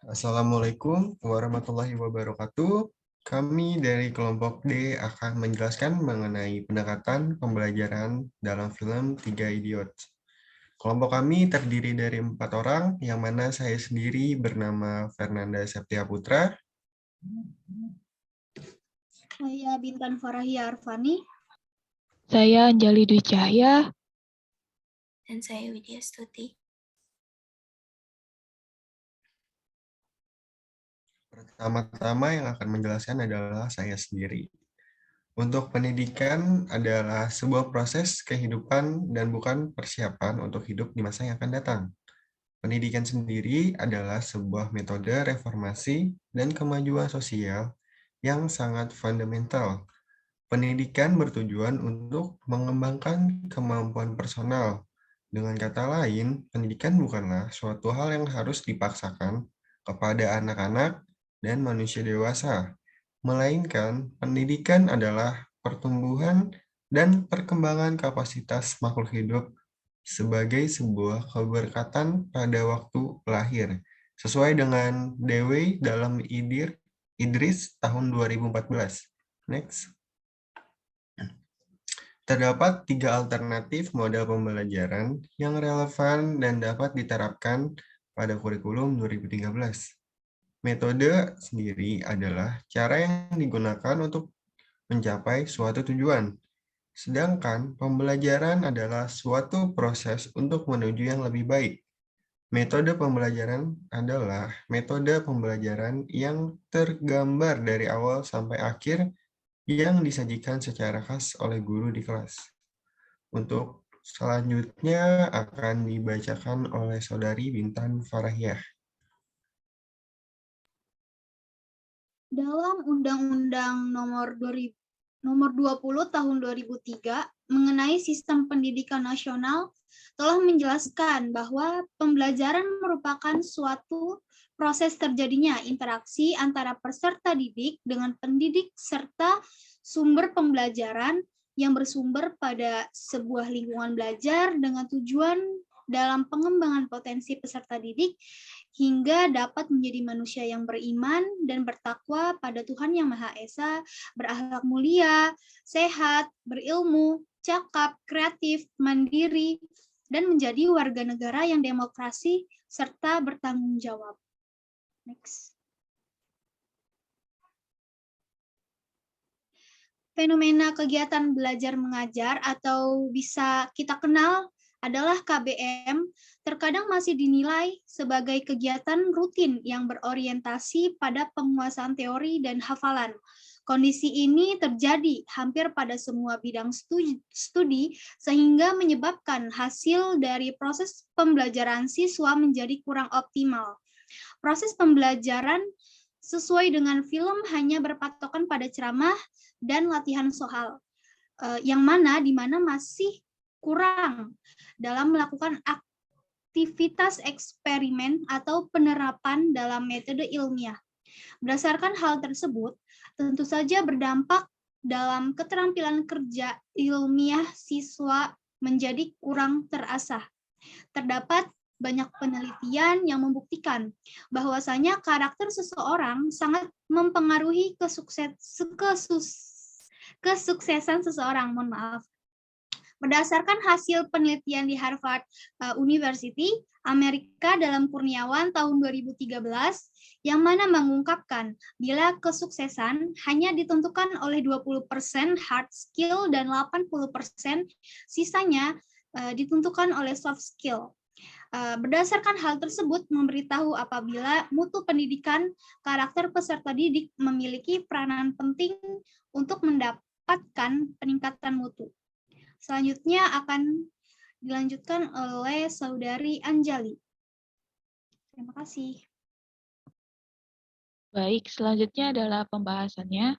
Assalamualaikum warahmatullahi wabarakatuh. Kami dari kelompok D akan menjelaskan mengenai pendekatan pembelajaran dalam film Tiga Idiot. Kelompok kami terdiri dari 4 orang, yang mana saya sendiri bernama Fernanda Septia Putra. Saya Bintan Farahia Arfani. Saya Anjali Dwi Cahya. Dan saya Widya Stuti. Pertama-tama yang akan menjelaskan adalah saya sendiri. Untuk pendidikan adalah sebuah proses kehidupan dan bukan persiapan untuk hidup di masa yang akan datang. Pendidikan sendiri adalah sebuah metode reformasi dan kemajuan sosial yang sangat fundamental. Pendidikan bertujuan untuk mengembangkan kemampuan personal. Dengan kata lain, pendidikan bukanlah suatu hal yang harus dipaksakan kepada anak-anak dan manusia dewasa, melainkan pendidikan adalah pertumbuhan dan perkembangan kapasitas makhluk hidup sebagai sebuah keberkatan pada waktu lahir, sesuai dengan Dewey dalam Idris tahun 2014. Next. Terdapat 3 alternatif model pembelajaran yang relevan dan dapat diterapkan pada kurikulum 2013. Metode sendiri adalah cara yang digunakan untuk mencapai suatu tujuan, sedangkan pembelajaran adalah suatu proses untuk menuju yang lebih baik. Metode pembelajaran adalah metode pembelajaran yang tergambar dari awal sampai akhir yang disajikan secara khas oleh guru di kelas. Untuk selanjutnya akan dibacakan oleh Saudari Bintan Farahiyah. Dalam Undang-Undang Nomor 20 Tahun 2003 mengenai Sistem Pendidikan Nasional telah menjelaskan bahwa pembelajaran merupakan suatu proses terjadinya interaksi antara peserta didik dengan pendidik serta sumber pembelajaran yang bersumber pada sebuah lingkungan belajar dengan tujuan dalam pengembangan potensi peserta didik hingga dapat menjadi manusia yang beriman dan bertakwa pada Tuhan Yang Maha Esa, berakhlak mulia, sehat, berilmu, cakap, kreatif, mandiri, dan menjadi warga negara yang demokrasi serta bertanggung jawab. Next. Fenomena kegiatan belajar mengajar atau bisa kita kenal adalah KBM, terkadang masih dinilai sebagai kegiatan rutin yang berorientasi pada penguasaan teori dan hafalan. Kondisi ini terjadi hampir pada semua bidang studi, sehingga menyebabkan hasil dari proses pembelajaran siswa menjadi kurang optimal. Proses pembelajaran sesuai dengan film hanya berpatokan pada ceramah dan latihan soal, yang di mana masih kurang dalam melakukan aktivitas eksperimen atau penerapan dalam metode ilmiah. Berdasarkan hal tersebut, tentu saja berdampak dalam keterampilan kerja ilmiah siswa menjadi kurang terasah. Terdapat banyak penelitian yang membuktikan bahwasanya karakter seseorang sangat mempengaruhi kesuksesan seseorang. Berdasarkan hasil penelitian di Harvard University, Amerika dalam Kurniawan tahun 2013, yang mana mengungkapkan bila kesuksesan hanya ditentukan oleh 20% hard skill dan 80% sisanya ditentukan oleh soft skill. Berdasarkan hal tersebut memberitahu apabila mutu pendidikan karakter peserta didik memiliki peranan penting untuk mendapatkan peningkatan mutu. Selanjutnya akan dilanjutkan oleh Saudari Anjali. Terima kasih. Baik, selanjutnya adalah pembahasannya.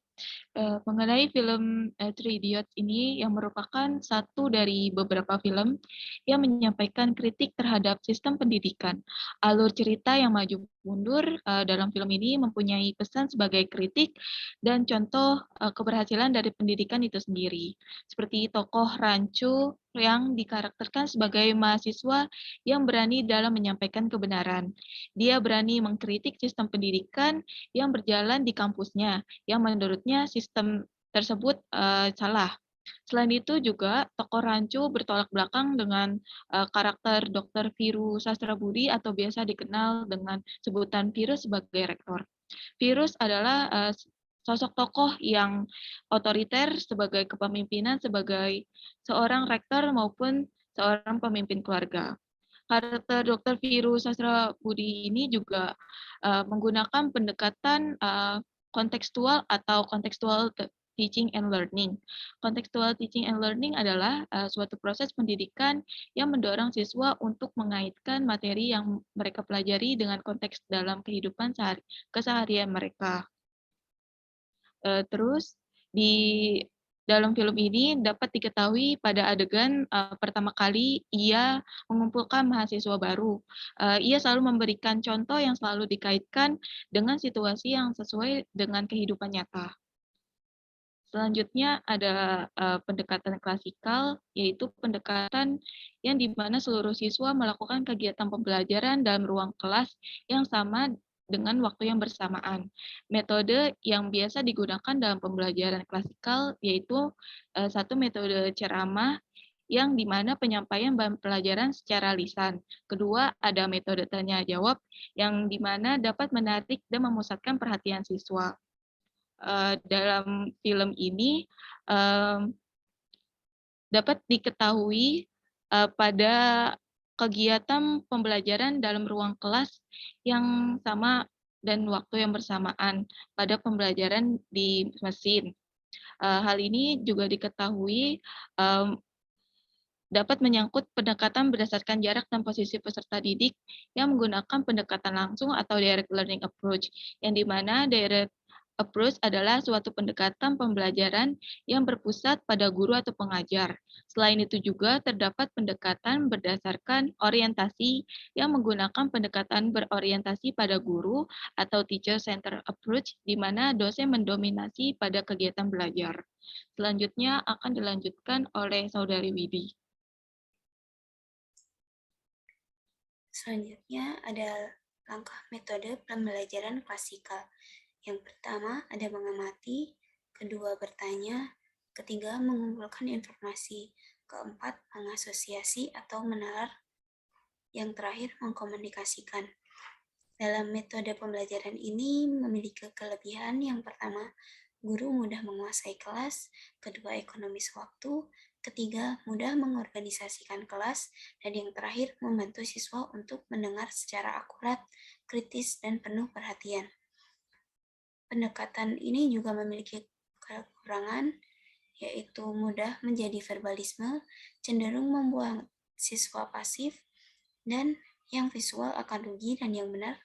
Mengenai film Three Idiots ini yang merupakan satu dari beberapa film yang menyampaikan kritik terhadap sistem pendidikan. Alur cerita yang maju mundur dalam film ini mempunyai pesan sebagai kritik dan contoh keberhasilan dari pendidikan itu sendiri. Seperti tokoh Rancu yang dikarakterkan sebagai mahasiswa yang berani dalam menyampaikan kebenaran. Dia berani mengkritik sistem pendidikan yang berjalan di kampusnya, yang menurutnya sistem tersebut salah. Selain itu juga tokoh Rancu bertolak belakang dengan karakter Dr. Viru Sastrabudi atau biasa dikenal dengan sebutan Virus sebagai rektor. Virus adalah sosok tokoh yang otoriter sebagai kepemimpinan sebagai seorang rektor maupun seorang pemimpin keluarga. Karakter Dr. Viru Sastrabudi ini juga menggunakan pendekatan kontekstual atau contextual teaching and learning. Contextual teaching and learning adalah suatu proses pendidikan yang mendorong siswa untuk mengaitkan materi yang mereka pelajari dengan konteks dalam kehidupan keseharian mereka. Terus di dalam film ini dapat diketahui pada adegan pertama kali ia mengumpulkan mahasiswa baru. Ia selalu memberikan contoh yang selalu dikaitkan dengan situasi yang sesuai dengan kehidupan nyata. Selanjutnya ada pendekatan klasikal, yaitu pendekatan yang di mana seluruh siswa melakukan kegiatan pembelajaran dalam ruang kelas yang sama dengan waktu yang bersamaan. Metode yang biasa digunakan dalam pembelajaran klasikal yaitu satu metode ceramah yang di mana penyampaian bahan pelajaran secara lisan. Kedua, ada metode tanya jawab yang di mana dapat menarik dan memusatkan perhatian siswa. Dalam film ini dapat diketahui pada kegiatan pembelajaran dalam ruang kelas yang sama dan waktu yang bersamaan pada pembelajaran di mesin. Hal ini juga diketahui dapat menyangkut pendekatan berdasarkan jarak dan posisi peserta didik yang menggunakan pendekatan langsung atau direct learning approach, yang di mana direct approach adalah suatu pendekatan pembelajaran yang berpusat pada guru atau pengajar. Selain itu juga terdapat pendekatan berdasarkan orientasi yang menggunakan pendekatan berorientasi pada guru atau teacher-centered approach, di mana dosen mendominasi pada kegiatan belajar. Selanjutnya akan dilanjutkan oleh Saudari Widi. Selanjutnya ada langkah metode pembelajaran klasikal. Yang pertama ada mengamati, kedua bertanya, ketiga mengumpulkan informasi, keempat mengasosiasi atau menalar, yang terakhir mengkomunikasikan. Dalam metode pembelajaran ini memiliki kelebihan yang pertama, guru mudah menguasai kelas, kedua ekonomis waktu, ketiga mudah mengorganisasikan kelas, dan yang terakhir membantu siswa untuk mendengar secara akurat, kritis, dan penuh perhatian. Pendekatan ini juga memiliki kekurangan, yaitu mudah menjadi verbalisme, cenderung membuat siswa pasif, dan yang visual akan rugi, dan yang benar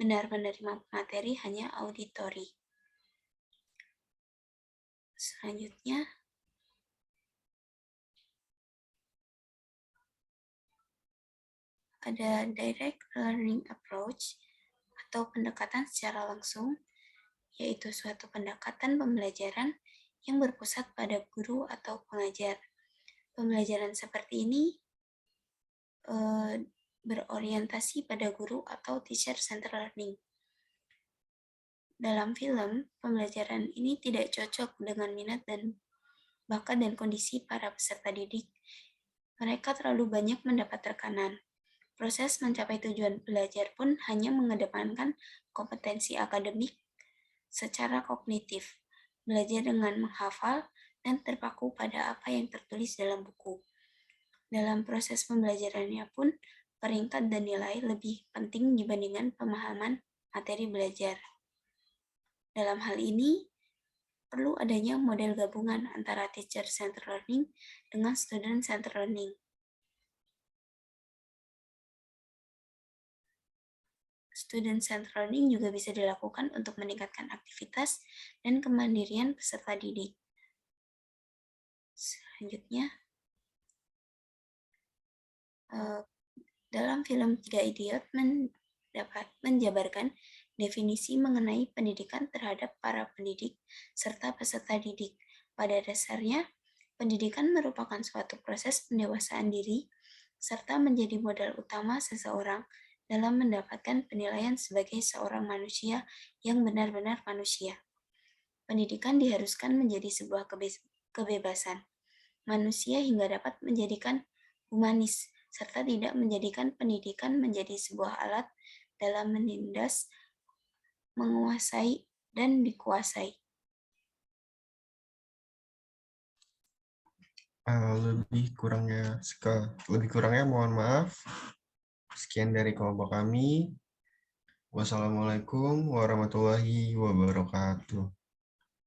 menerima materi hanya auditori. Selanjutnya, ada direct learning approach atau pendekatan secara langsung, yaitu suatu pendekatan pembelajaran yang berpusat pada guru atau pengajar. Pembelajaran seperti ini berorientasi pada guru atau teacher-centered learning. Dalam film, pembelajaran ini tidak cocok dengan minat dan bakat dan kondisi para peserta didik. Mereka terlalu banyak mendapat tekanan. Proses mencapai tujuan belajar pun hanya mengedepankan kompetensi akademik secara kognitif, belajar dengan menghafal, dan terpaku pada apa yang tertulis dalam buku. Dalam proses pembelajarannya pun, peringkat dan nilai lebih penting dibandingkan pemahaman materi belajar. Dalam hal ini, perlu adanya model gabungan antara teacher-centered learning dengan student-centered learning. Student-centered learning juga bisa dilakukan untuk meningkatkan aktivitas dan kemandirian peserta didik. Selanjutnya, dalam film 3 Idiot dapat menjabarkan definisi mengenai pendidikan terhadap para pendidik serta peserta didik. Pada dasarnya, pendidikan merupakan suatu proses pendewasaan diri serta menjadi modal utama seseorang dalam mendapatkan penilaian sebagai seorang manusia yang benar-benar manusia. Pendidikan diharuskan menjadi sebuah kebebasan manusia hingga dapat menjadikan humanis, serta tidak menjadikan pendidikan menjadi sebuah alat dalam menindas, menguasai, dan dikuasai. Lebih kurangnya mohon maaf. Sekian dari kelompok kami. Wassalamualaikum warahmatullahi wabarakatuh.